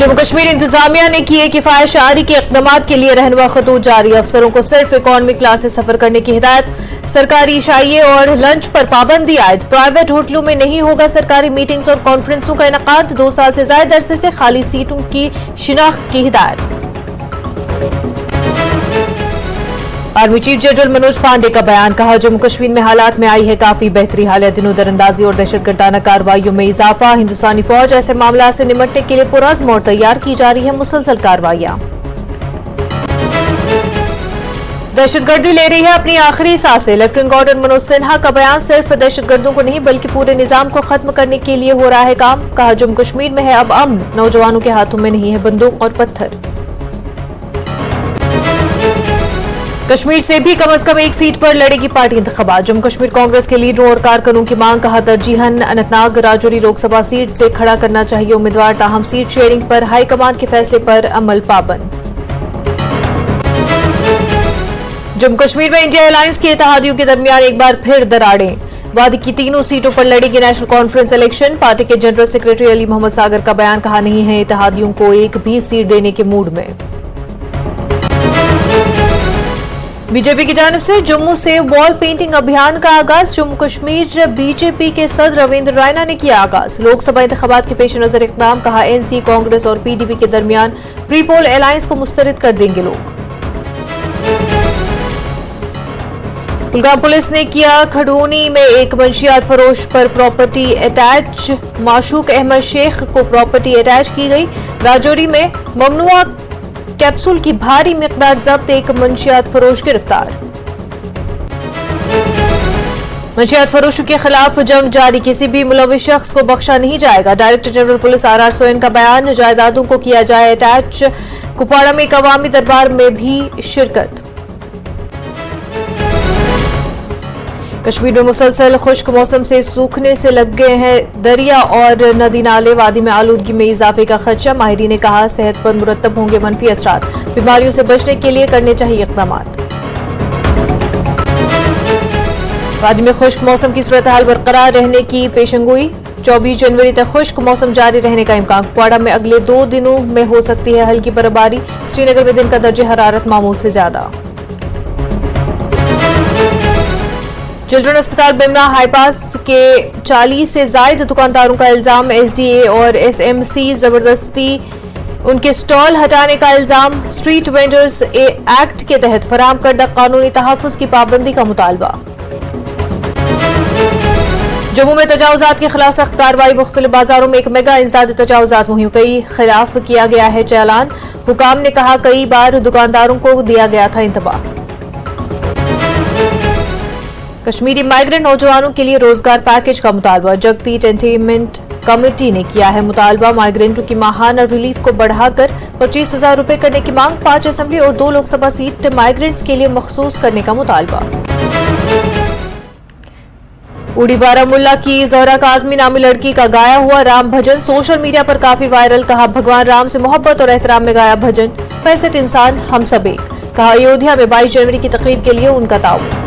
जम्मू कश्मीर इंतजामिया ने किए किफायत शारी के इक़दामात के लिए रहनुमा खतूत जारी। अफसरों को सिर्फ इकॉनमी क्लास से सफर करने की हिदायत। सरकारी इशाइये और लंच पर पाबंदी आयद। प्राइवेट होटलों में नहीं होगा सरकारी मीटिंग्स और कॉन्फ्रेंसों का इनेकाद। 2 साल से ज्यादा अरसे से खाली सीटों की शिनाख्त की हिदायत। Army chief general Manoj Pande का बयान। कहा, जम्मू कश्मीर में हालात में आई है काफी बेहतरी। हालिया दिनों दरअंदाजी और दहशतगर्दाना कार्रवाइयों में इजाफा। हिंदुस्तानी फौज ऐसे मामला से निपटने के लिए पुरअज़्म और तैयार की जा रही है मुसलसल कार्रवाइयां। दहशतगर्दी ले रही है अपनी आखिरी सांसें। लेफ्टिनेंट गवर्नर मनोज सिन्हा का बयान। सिर्फ दहशतगर्दों को नहीं बल्कि पूरे निजाम को खत्म करने के लिए हो रहा है काम। कहा, जम्मू कश्मीर में है अब अमन। नौजवानों के हाथों में नहीं है बंदूक और पत्थर। कश्मीर से भी कम से कम एक सीट पर लड़ेगी पार्टी इंतखाबात। जम्मू कश्मीर कांग्रेस के लीडरों और कारकुनों की मांग। कहा, तरजीहन अनंतनाग राजौरी लोकसभा सीट से खड़ा करना चाहिए उम्मीदवार। ताहम सीट शेयरिंग पर हाईकमान के फैसले पर अमल पाबंद। जम्मू कश्मीर में इंडिया अलायंस के इत्तेहादियों के दरमियान एक बार फिर दरारें। वादी की तीनों सीटों पर लड़ेगी नेशनल कॉन्फ्रेंस इलेक्शन। पार्टी के जनरल सेक्रेटरी अली मोहम्मद सागर का बयान। कहा, नहीं है इत्तेहादियों को एक भी सीट देने के मूड में। बीजेपी की जानिब से जम्मू से वॉल पेंटिंग अभियान का आगाज। जम्मू कश्मीर बीजेपी के सदर रविंद्र रायना ने किया आगाज। लोकसभा इंतखाबात के पेश नजर इक़दाम। कहा, एनसी कांग्रेस और पीडीपी के दरमियान प्री पोल अलायंस को मुस्तरद कर देंगे लोग। कुलगाम पुलिस ने किया खड़ोनी में एक मंशियात फरोश पर प्रॉपर्टी अटैच। माशूक अहमद शेख को प्रॉपर्टी अटैच की गई। राजौरी में ममनुआ कैप्सूल की भारी मिकदार जब्त। एक मंशियात फरोश गिरफ्तार। मंशियात फरोशों के खिलाफ जंग जारी। किसी भी मुलविस शख्स को बख्शा नहीं जाएगा। डायरेक्टर जनरल पुलिस आर सोयन का बयान। जायदादों को किया जाए अटैच। कुपवाड़ा में एक अवामी दरबार में भी शिरकत। कश्मीर में मुसलसल खुश्क मौसम से सूखने से लग गए हैं दरिया और नदी नाले। वादी में आलूदगी में इजाफे का खदशा। माहिरीन ने कहा, सेहत पर मुरतब होंगे मनफी असरात। बीमारियों से बचने के लिए करने चाहिए इक़दामात। वादी में खुश्क मौसम की सूरत हाल बरकरार रहने की पेशंगोई। 24 जनवरी तक खुश्क मौसम जारी रहने का इम्कान। कुपवाड़ा में अगले 2 दिनों में हो सकती है हल्की बर्फबारी। श्रीनगर में दिन का दर्जे हरारत मामूल से ज्यादा। चिल्ड्रन अस्पताल बिमना हाईपास के 40 से जायद दुकानदारों का इल्जाम। एसडीए और एसएमसी जबरदस्ती उनके स्टॉल हटाने का इल्जाम। स्ट्रीट वेंडर्स एक्ट के तहत फराहम करदा कानूनी तहफ्फुज की पाबंदी का मुतालबा। जम्मू में तजावुजात के खिलाफ सख्त कार्रवाई। मुख्तलिफ बाजारों में एक मेगा इंसदाद तजावुजात मुहिम कई खिलाफ किया गया है चालान। हुकाम ने कहा, कई बार दुकानदारों को दिया गया था इंतबाह। कश्मीरी माइग्रेंट नौजवानों के लिए रोजगार पैकेज का मुतालबा। जगती एंटरटेनमेंट कमेटी ने किया है मुतालबा। माइग्रेंटों की माहाना रिलीफ को बढ़ाकर 25,000 रुपए करने की मांग। 5 असेंबली और 2 लोकसभा सीट माइग्रेंट्स के लिए मखसूस करने का मुतालबा। उड़ी बारामुल्ला की ज़ोहरा काज़मी नामी लड़की का गाया हुआ राम भजन सोशल मीडिया पर काफी वायरल। कहा, भगवान राम से मोहब्बत और एहतराम में गाया भजन। पैसे इंसान हम सब एक। कहा, अयोध्या में 22 जनवरी की तकरीब के लिए उनका ताउन।